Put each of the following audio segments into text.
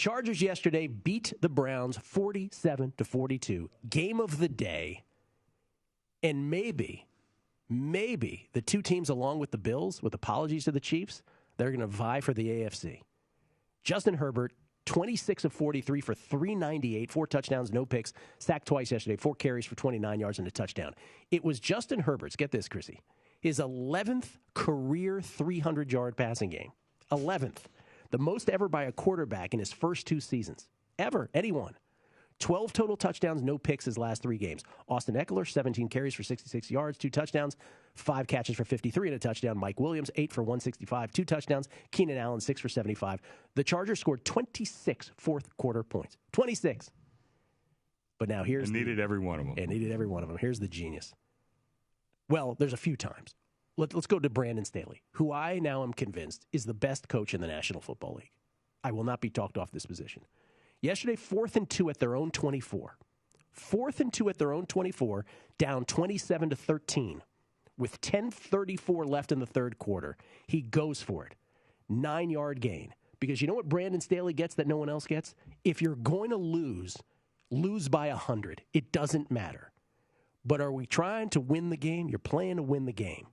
Chargers yesterday beat the Browns 47-42. Game of the day. And maybe the two teams along with the Bills, with apologies to the Chiefs, they're going to vie for the AFC. Justin Herbert, 26 of 43 for 398, 4 touchdowns, no picks, sacked twice yesterday, 4 carries for 29 yards and a touchdown. It was Justin Herbert's, get this, Chrissy, his 11th career 300-yard passing game. 11th. The most ever by a quarterback in his first 2 seasons. Ever. Anyone. 12 total touchdowns, no picks his last 3 games. Austin Eckler, 17 carries for 66 yards, 2 touchdowns, 5 catches for 53 and a touchdown. Mike Williams, 8 for 165, 2 touchdowns. Keenan Allen, 6 for 75. The Chargers scored 26 fourth-quarter points. 26. But now here's needed every one of them. And needed every one of them. Here's the genius. Well, there's a few times. Let's go to Brandon Staley, who I now am convinced is the best coach in the National Football League. I will not be talked off this position. Yesterday, 4th and 2 at their own 24. 4th and 2 at their own 24, down 27-13. With 10:34 left in the third quarter, he goes for it. 9-yard gain. Because you know what Brandon Staley gets that no one else gets? If you're going to lose by 100. It doesn't matter. But are we trying to win the game? You're playing to win the game.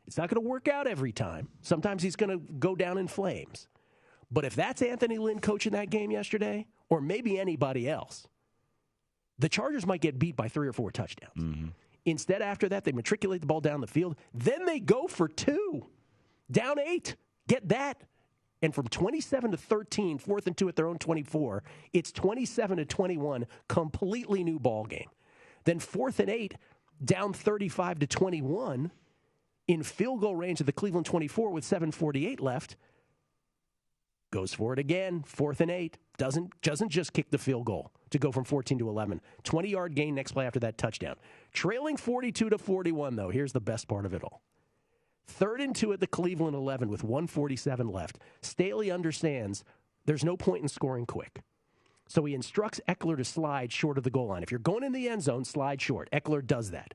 It's not going to work out every time. Sometimes he's going to go down in flames. But if that's Anthony Lynn coaching that game yesterday, or maybe anybody else, the Chargers might get beat by 3 or 4 touchdowns. Mm-hmm. Instead, after that, they matriculate the ball down the field. Then they go for 2. Down 8. Get that. And from 27-13, 4th and 2 at their own 24, it's 27-21, completely new ball game. Then 4th and 8, down 35-21, in field goal range of the Cleveland 24 with 7:48 left. Goes for it again, 4th and 8. Doesn't just kick the field goal to go from 14 to 11. 20-yard gain next play after that touchdown. Trailing 42-41, though. Here's the best part of it all. 3rd and 2 at the Cleveland 11 with 1:47 left. Staley understands there's no point in scoring quick. So he instructs Eckler to slide short of the goal line. If you're going in the end zone, slide short. Eckler does that.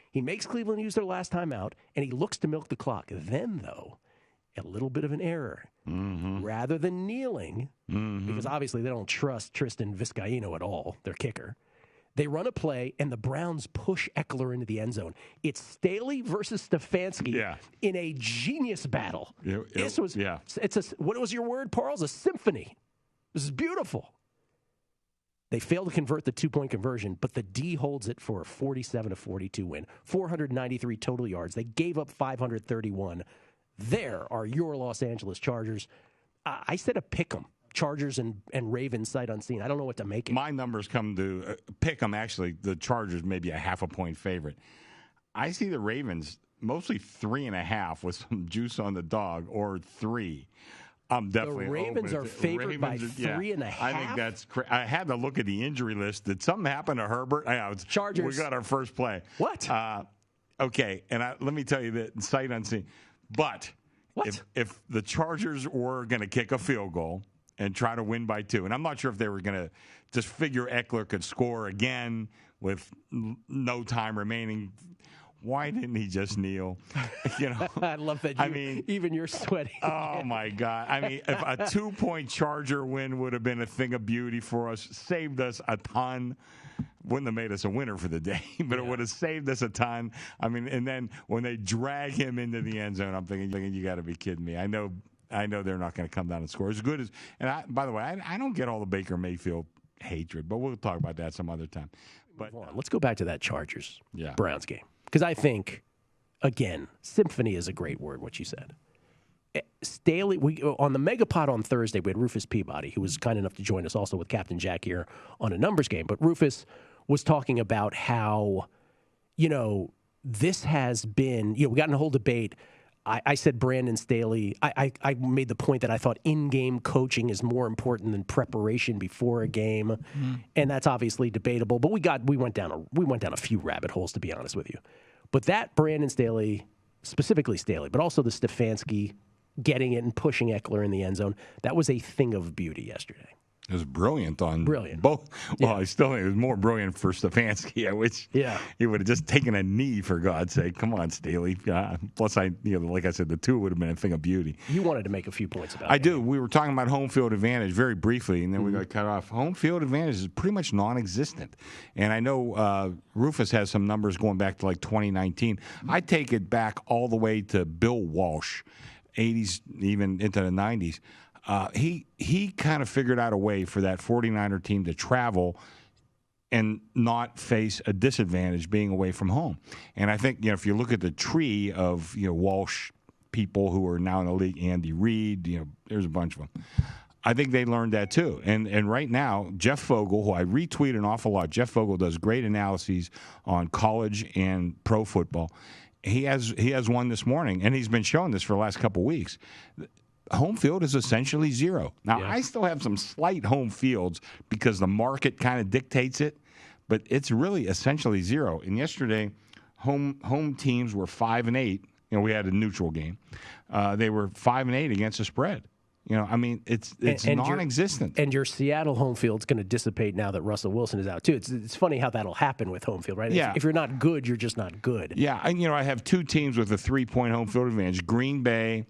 He makes Cleveland use their last time out, and he looks to milk the clock. Then, though, a little bit of an error. Mm-hmm. Rather than kneeling, because obviously they don't trust Tristan Vizcaíno at all, their kicker, they run a play, and the Browns push Eckler into the end zone. It's Staley versus Stefanski in a genius battle. What was your word, Parles? A symphony. This is beautiful. They fail to convert the 2-point conversion, but the D holds it for a 47-42 win. 493 total yards. They gave up 531. There are your Los Angeles Chargers. I said a pick 'em. Chargers and Ravens sight unseen. I don't know what to make it. My numbers come to pick 'em. Actually, the Chargers maybe a 0.5 point favorite. I see the Ravens mostly 3.5 with some juice on the dog, or 3. I'm definitely the Ravens are favored by 3.5. I think that's I had to look at the injury list. Did something happen to Herbert? Chargers. We got our first play. What? Okay, and let me tell you that sight unseen. But if the Chargers were going to kick a field goal and try to win by 2, and I'm not sure if they were going to just figure Eckler could score again with no time remaining. Why didn't he just kneel? I love that. Even you're sweating. Oh my God! I mean, if a 2-point Charger win would have been a thing of beauty for us, saved us a ton. Wouldn't have made us a winner for the day, but it would have saved us a ton. I mean, and then when they drag him into the end zone, I'm thinking, you got to be kidding me. I know they're not going to come down and score as good as. And by the way, I don't get all the Baker Mayfield hatred, but we'll talk about that some other time. But let's go back to that Chargers Browns game. Because I think, again, symphony is a great word, what you said. Staley, on the Megapod on Thursday, we had Rufus Peabody, who was kind enough to join us also with Captain Jack here on a numbers game. But Rufus was talking about how, this has been, we got in a whole debate. I said Brandon Staley. I made the point that I thought in-game coaching is more important than preparation before a game, and that's obviously debatable. But we went down a few rabbit holes, to be honest with you. But that Brandon Staley, specifically Staley, but also the Stefanski getting it and pushing Eckler in the end zone, that was a thing of beauty yesterday. It was brilliant on Brilliant. both. Well, Yeah. I still think it was more brilliant for Stefanski, which he would have just taken a knee, for God's sake. Come on, Staley. Plus, like I said, the two would have been a thing of beauty. You wanted to make a few points about it. I do. We were talking about home field advantage very briefly, and then we got cut off. Home field advantage is pretty much non-existent. And I know Rufus has some numbers going back to like 2019. I take it back all the way to Bill Walsh, 80s, even into the 90s. He kind of figured out a way for that 49er team to travel and not face a disadvantage being away from home. And I think, if you look at the tree of, Walsh people who are now in the league, Andy Reid, there's a bunch of them. I think they learned that too. And right now, Jeff Fogel, who I retweet an awful lot, Jeff Fogel does great analyses on college and pro football. He has one this morning, and he's been showing this for the last couple of weeks. Home field is essentially zero. Now, I still have some slight home fields because the market kind of dictates it, but it's really essentially zero. And yesterday, home teams were 5-8. We had a neutral game. They were 5-8 against the spread. It's non-existent. And your Seattle home field's going to dissipate now that Russell Wilson is out too. It's funny how that'll happen with home field, right? Yeah. If you're not good, you're just not good. Yeah, I have two teams with a 3-point home field advantage: Green Bay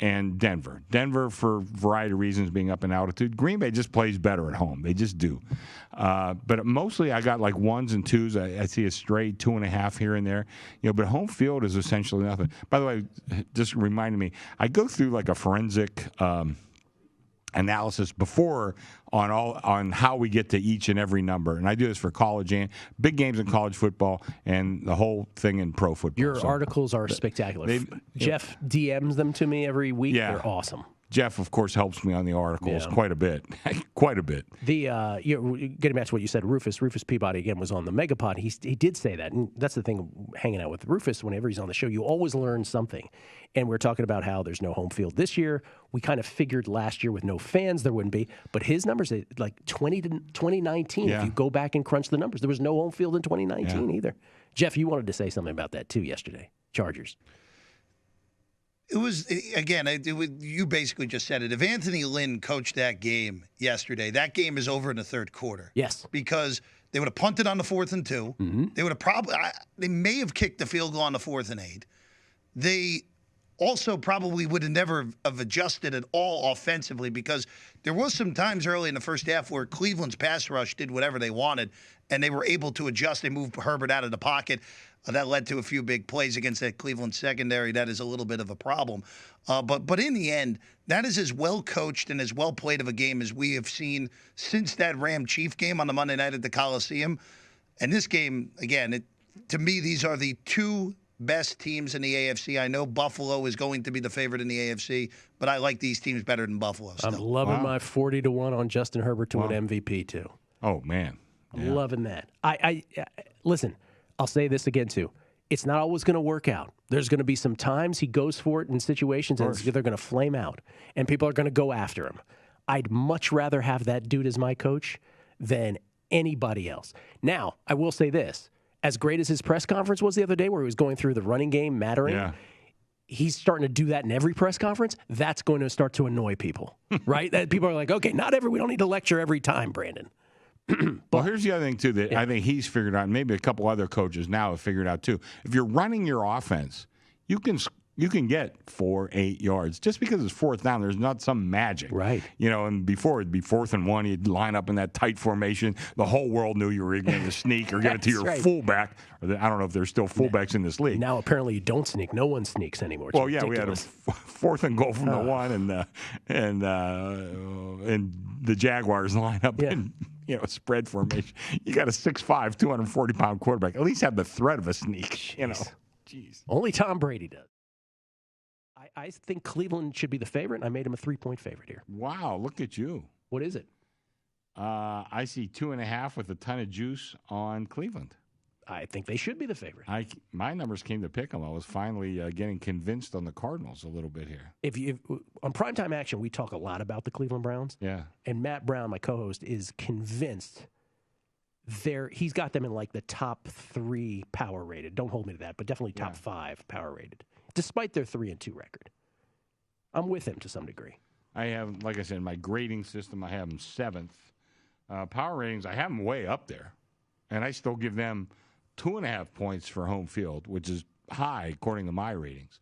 and Denver. Denver, for a variety of reasons, being up in altitude. Green Bay just plays better at home. They just do. But mostly I got like 1s and 2s. I see a stray 2.5 here and there. But home field is essentially nothing. By the way, just reminded me, I go through like a forensic analysis before on how we get to each and every number, and I do this for college and big games in college football and the whole thing in pro football. Your articles are spectacular. Jeff DMs them to me every week. Yeah. They're awesome. Jeff, of course, helps me on the articles quite a bit. Quite a bit. Getting back to what you said, Rufus Peabody, again, was on the Megapod. He did say that, and that's the thing hanging out with Rufus. Whenever he's on the show, you always learn something. And we're talking about how there's no home field this year. We kind of figured last year with no fans there wouldn't be. But his numbers, like 2019, if you go back and crunch the numbers, there was no home field in 2019 either. Jeff, you wanted to say something about that, too, yesterday. Chargers. It was, again, you basically just said it. If Anthony Lynn coached that game yesterday, that game is over in the third quarter. Yes. Because they would have punted on the 4th and 2. Mm-hmm. They would have they may have kicked the field goal on the 4th and 8. They also probably would have never have adjusted at all offensively, because there was some times early in the first half where Cleveland's pass rush did whatever they wanted, and they were able to adjust. They moved Herbert out of the pocket. That led to a few big plays against that Cleveland secondary. That is a little bit of a problem. But in the end, that is as well coached and as well played of a game as we have seen since that Ram-Chief game on the Monday night at the Coliseum. And this game, again, to me, these are the two best teams in the AFC. I know Buffalo is going to be the favorite in the AFC, but I like these teams better than Buffalo still. I'm loving my 40-1 on Justin Herbert to win MVP, too. Oh, man. I'm loving that. I listen, I'll say this again, too. It's not always going to work out. There's going to be some times he goes for it in situations and they're going to flame out, and people are going to go after him. I'd much rather have that dude as my coach than anybody else. Now, I will say this. As great as his press conference was the other day where he was going through the running game mattering, he's starting to do that in every press conference. That's going to start to annoy people, right? That people are like, okay, we don't need to lecture every time, Brandon. Well, here's the other thing, too, that I think he's figured out, and maybe a couple other coaches now have figured out, too. If you're running your offense, you can get 4-8 yards. Just because it's 4th down, there's not some magic. Right. And before it'd be 4th and 1, you'd line up in that tight formation. The whole world knew you were going to sneak or get it to your fullback. Or I don't know if there's still fullbacks in this league. Now, apparently, you don't sneak. No one sneaks anymore. It's ridiculous. We had a 4th and goal from the 1, and the Jaguars line up in spread formation. You got a 6'5", 240-pound quarterback. At least have the threat of a sneak. Jeez. Only Tom Brady does. I think Cleveland should be the favorite, and I made him a 3-point favorite here. Wow, look at you. What is it? I see 2.5 with a ton of juice on Cleveland. I think they should be the favorite. My numbers came to pick them. I was finally getting convinced on the Cardinals a little bit here. If on Primetime Action, we talk a lot about the Cleveland Browns. Yeah. And Matt Brown, my co-host, is convinced he's got them in like the top 3 power rated. Don't hold me to that, but definitely top 5 power rated, despite their 3-2 record. I'm with him to some degree. I have, like I said, in my grading system, I have them 7th. Power ratings, I have them way up there. And I still give them 2.5 points for home field, which is high according to my ratings.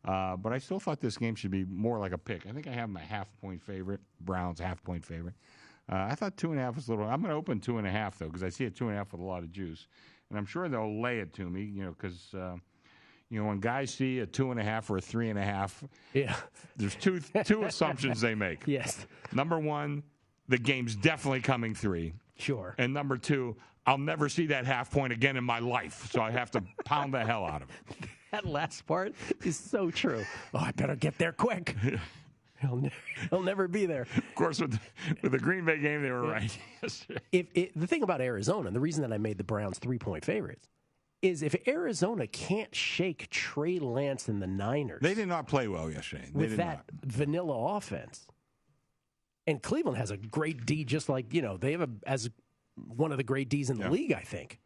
But I still thought this game should be more like a pick. I think I have them a half-point favorite. Browns, half-point favorite. I thought 2.5 was a little. I'm going to open 2.5 though, because I see a 2.5 with a lot of juice, and I'm sure they'll lay it to me. Because when guys see a 2.5 or a 3.5, there's two assumptions they make. Yes. Number one, the game's definitely coming 3. Sure. And number 2, I'll never see that half point again in my life, so I have to pound the hell out of it. That last part is so true. Oh, I better get there quick. He'll never be there. Of course, with the Green Bay game, they were right. The thing about Arizona, the reason that I made the Browns 3-point favorites, is if Arizona can't shake Trey Lance and the Niners. They did not play well yesterday. With that vanilla offense. And Cleveland has a great D, just like, they have as one of the great Ds in the league, I think.